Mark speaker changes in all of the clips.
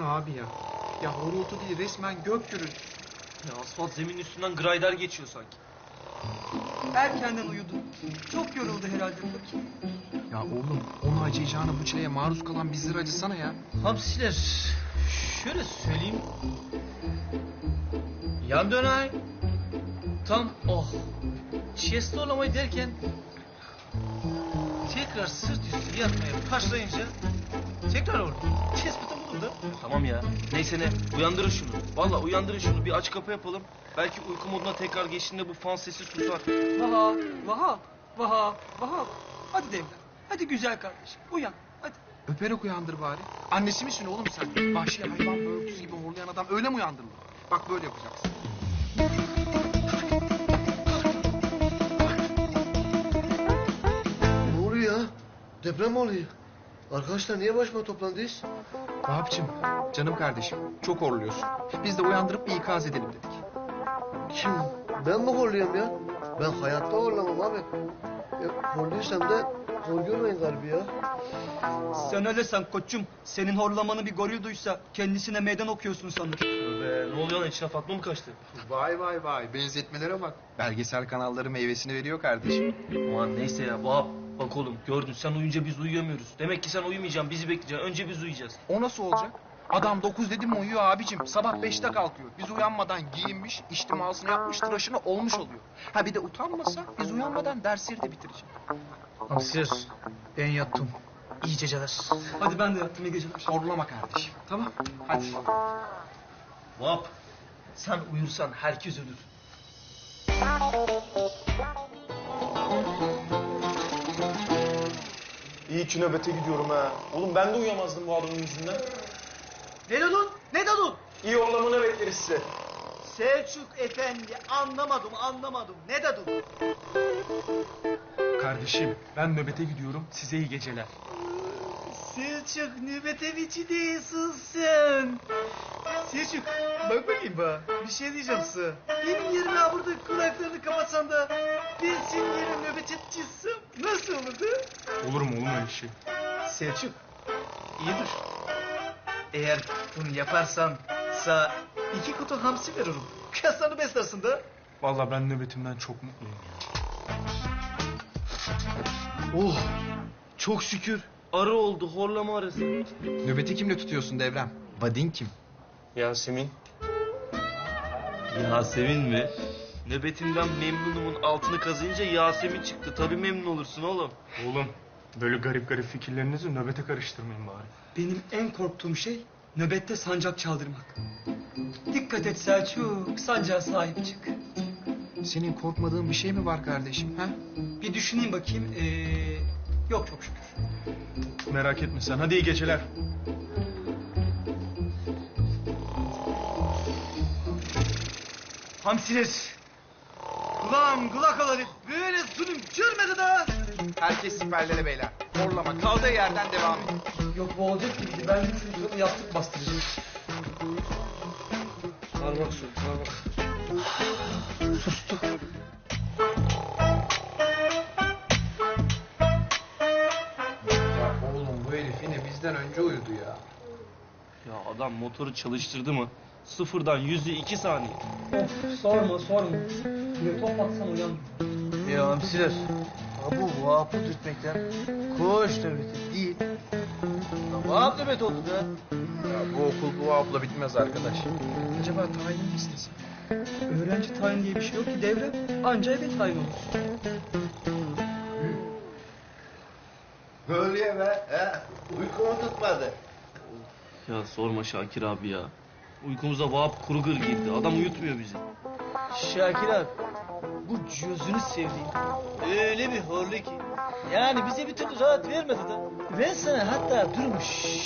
Speaker 1: mi abi ya? Ya horultu değil, resmen gök gürültüsü.
Speaker 2: Ya asfalt zeminin üstünden grader geçiyor sanki.
Speaker 3: Erkenden uyudu. Çok yoruldu herhalde bakayım.
Speaker 1: Ya oğlum, onu acıyacağına bu çileye maruz kalan bizleri acısana ya.
Speaker 2: Hamsiler, şöyle söyleyeyim. Yan dönay. Tam chest olamayı derken tekrar sırt üstü yatmaya başlayınca tekrar oldu. Tespitim bulundu. Tamam ya. Neyse ne. Uyandırın şunu. Vallahi uyandırın şunu. Bir aç kapı yapalım. Belki uyku moduna tekrar geçtiğinde bu fan sesi susar.
Speaker 3: Vaha. Hadi Devran. Hadi güzel kardeşim. Uyan. Hadi.
Speaker 1: Öperek uyandır bari. Annesi misin oğlum sen? Vahşi hayvan böğürtüsü gibi horlayan adam öyle mi uyandırılır? Bak böyle yapacaksın.
Speaker 4: Ne oluyor ya? Deprem mi oluyor? Arkadaşlar niye başıma toplandınız?
Speaker 1: Vahap'cığım, canım kardeşim, çok horluyorsun. Biz de uyandırıp bir ikaz edelim dedik.
Speaker 4: Kim? Ben mi horluyorum ya? Ben hayatta horlamam abi. Horluyorsam da hor görmeyin galiba ya.
Speaker 3: Sen öyle san koçum. Senin horlamanı bir goril duysa kendisine meydan okuyorsun sanır.
Speaker 2: Be, ne oluyor lan? İçine Fatma mı kaçtı?
Speaker 1: Vay, benzetmelere bak. Belgesel kanalları meyvesini veriyor kardeşim.
Speaker 2: Aman neyse ya Vahap. Bak oğlum gördün sen uyuyunca biz uyuyamıyoruz. Demek ki sen uyumayacaksın, bizi bekleyeceksin. Önce biz uyuyacağız.
Speaker 1: O nasıl olacak? Adam 9 dedim mi uyuyor abicim. Sabah 5'te kalkıyor. Biz uyanmadan giyinmiş, içtimasını yapmış, tıraşını olmuş oluyor. Ha bir de utanmasa biz uyanmadan dersleri de bitirecek.
Speaker 3: Hamsiler, ben yattım. İyi geceler. Hadi ben de yattım, iyi geceler.
Speaker 1: Horlama kardeşim. Tamam, hadi.
Speaker 2: Vahap, sen uyursan herkes ölür.
Speaker 5: İyi ki nöbete gidiyorum ha. Oğlum ben de uyuyamazdım bu adamın yüzünden.
Speaker 3: Ne dedin? Ne dedin?
Speaker 5: İyi orlamanı bekleriz size.
Speaker 3: Selçuk efendi, anlamadım. Ne dedin?
Speaker 5: Kardeşim ben nöbete gidiyorum. Size iyi geceler.
Speaker 3: Selçuk, nöbete biçi değilsin sen. Selçuk, bak bakayım bana. Bir şey diyeceğim sana. Benim yerime burada kulaklarını kapatsan da ben senin yerine nöbet edeceksem nasıl olurdu?
Speaker 5: Olur mu öyle şey?
Speaker 3: Selçuk, iyi dur. Eğer bunu yaparsan sana 2 kutu hamsi veririm. Kaslarını beslersin de.
Speaker 5: Vallahi ben nöbetimden çok mutluyum ya.
Speaker 2: Oh, çok şükür. Arı oldu, horlama arası.
Speaker 1: Nöbeti kimle tutuyorsun Devrem? Vadin kim?
Speaker 5: Yasemin.
Speaker 2: Yasemin mi? Nöbetimden memnunumun altını kazıyınca Yasemin çıktı. Tabii memnun olursun oğlum.
Speaker 5: Oğlum böyle garip fikirlerinizi nöbete karıştırmayın bari.
Speaker 3: Benim en korktuğum şey nöbette sancak çaldırmak. Dikkat et Selçuk, sancağa sahip çık.
Speaker 1: Senin korkmadığın bir şey mi var kardeşim? Ha?
Speaker 3: Bir düşüneyim bakayım. Yok çok şükür.
Speaker 5: Merak etme sen. Hadi iyi geceler.
Speaker 3: Hamsiler. Kulağım kulak olayım. Böyle zulüm görmedi daha.
Speaker 1: Herkes siperlere beyler. Horlama, kaldığı yerden devam edin.
Speaker 3: Yok bu olacak gibiydi. Ben de çocuklarını yastık bastıracağım.
Speaker 2: Parmak su, parmak.
Speaker 3: Sustu.
Speaker 1: Ya oğlum bu herif yine bizden önce uyudu ya.
Speaker 2: Ya adam motoru çalıştırdı mı? Sıfırdan 100'ü 2 saniye.
Speaker 3: Of sorma. Bir top atsan uyan.
Speaker 6: Ya hamsiler, bu vapı tutmaktan koş nöbeti değil. Vap nöbet oldu da.
Speaker 1: Ya bu okul bu abla bitmez arkadaş. Acaba tayin mi istesem?
Speaker 3: Öğrenci tayin diye bir şey yok ki devre. Anca evet tayin olur.
Speaker 4: Ne oluyor be? Uykumu tutmadı.
Speaker 2: Ya sorma Şakir abi ya. Uykumuza Vahap kuru gır girdi. Adam uyutmuyor bizi.
Speaker 6: Şakir abi, bu gözünü sevdiğim öyle bir horlu ki. Yani bize bir türlü rahat vermedi de. Ben sana hatta durumu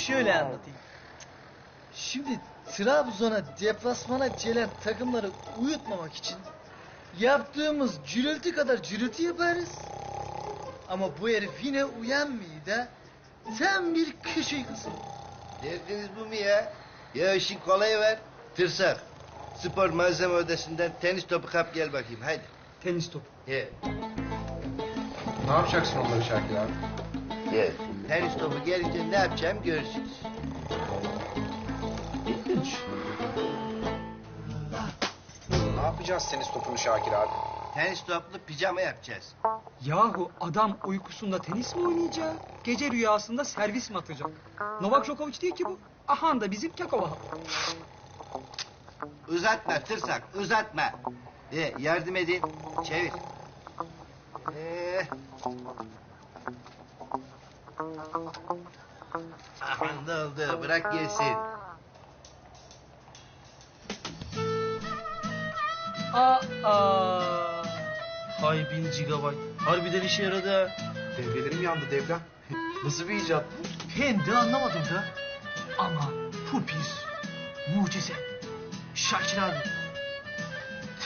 Speaker 6: şöyle anlatayım. Şimdi Trabzon'a deplasmana gelen takımları uyutmamak için yaptığımız cürültü kadar cürültü yaparız. Ama bu herif yine uyanmıyor da tam bir kış uykusu.
Speaker 4: Derdiniz bu mu ya? Ya işin kolayı ver. Tırsak. Spor malzeme odasından tenis topu kap gel bakayım haydi.
Speaker 3: Tenis topu.
Speaker 4: Ye.
Speaker 1: Ne yapacaksın onları Şakir abi?
Speaker 4: Ye. Tenis topu gelince ne yapacağım görürsünüz.
Speaker 6: İlginç.
Speaker 1: Ne yapacağız tenis topunu Şakir abi?
Speaker 7: Tenis toplu pijama yapacağız.
Speaker 8: Yahu adam uykusunda tenis mi oynayacak? Gece rüyasında servis mi atacak? Novak Djokovic değil ki bu. Ahan da bizim Kekova.
Speaker 7: Uzatma tırsak, uzatma. Yardım edin, çevir. Aman ne oldu, bırak gelsin.
Speaker 6: Aa.
Speaker 2: Hay 1000 gigabayt. Harbiden işe yaradı ha.
Speaker 1: Devrelerim yandı devrem.
Speaker 5: Nasıl bir icat?
Speaker 6: Ben de anlamadım da. Ama bu bir mucize. Şakir abi.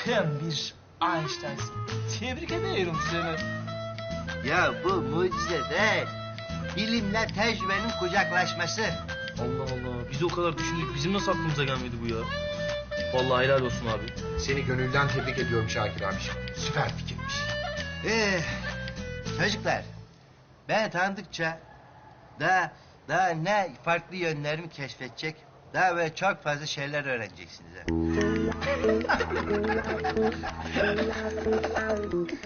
Speaker 6: Tam bir Einstein'sın. Tebrik ediyorum seni.
Speaker 7: Ya bu mucize değil. Bilimle tecrübenin kucaklaşması.
Speaker 2: Allah Allah. Biz o kadar düşündük. Bizim nasıl aklımıza gelmedi bu ya? Vallahi helal olsun abi.
Speaker 1: Seni gönülden tebrik ediyorum Şakir abiciğim. Süper fikirmiş.
Speaker 7: Çocuklar, ben tanıdıkça daha ne farklı yönlerimi keşfedecek, daha böyle çok fazla şeyler öğreneceksiniz. Ha.